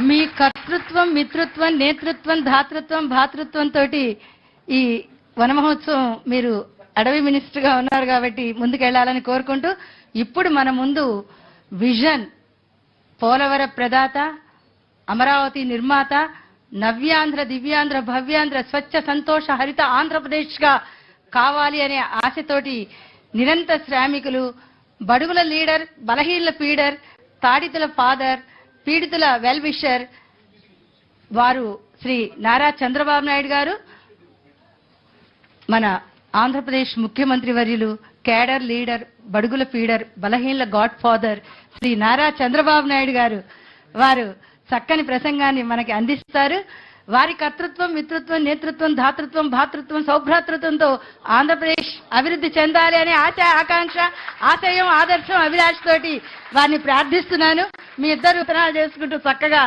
మీ కర్తృత్వం, మిత్రత్వం, నేతృత్వం, ధాతృత్వం, భాతృత్వంతో ఈ వన మహోత్సవం మీరు అడవి మినిస్టర్ గా ఉన్నారు కాబట్టి ముందుకెళ్లాలని కోరుకుంటూ, ఇప్పుడు మన ముందు విజన్ పోలవర ప్రదాత, అమరావతి నిర్మాత, నవ్యాంధ్ర, దివ్యాంధ్ర, భవ్యాంధ్ర, స్వచ్ఛ సంతోష హరిత ఆంధ్రప్రదేశ్ గా కావాలి అనే ఆశతోటి నిరంతర శ్రామికులు, బడుగుల లీడర్, బలహీనల పీడర్, తాడితుల ఫాదర్, పీడితుల వెల్ విషర్ వారు శ్రీ నారా చంద్రబాబు నాయుడు గారు, మన ఆంధ్రప్రదేశ్ ముఖ్యమంత్రి వర్యులు, కేడర్ లీడర్, బడుగుల పీడర్, బలహీనల గాడ్ ఫాదర్ శ్రీ నారా చంద్రబాబు నాయుడు గారు వారు చక్కని ప్రసంగాన్ని మనకి అందిస్తారు. వారి కర్తృత్వం, మిత్రత్వం, నేతృత్వం, ధాతృత్వం, భాతృత్వం, సౌభ్రాతృత్వంతో ఆంధ్రప్రదేశ్ అభివృద్ధి చెందాలి అనే ఆశ, ఆకాంక్ష, ఆశయం, ఆదర్శం, అభిలాష్ తోటి వారిని ప్రార్థిస్తున్నాను. మీ ఇద్దరు ఉత్తరాలు చేసుకుంటూ చక్కగా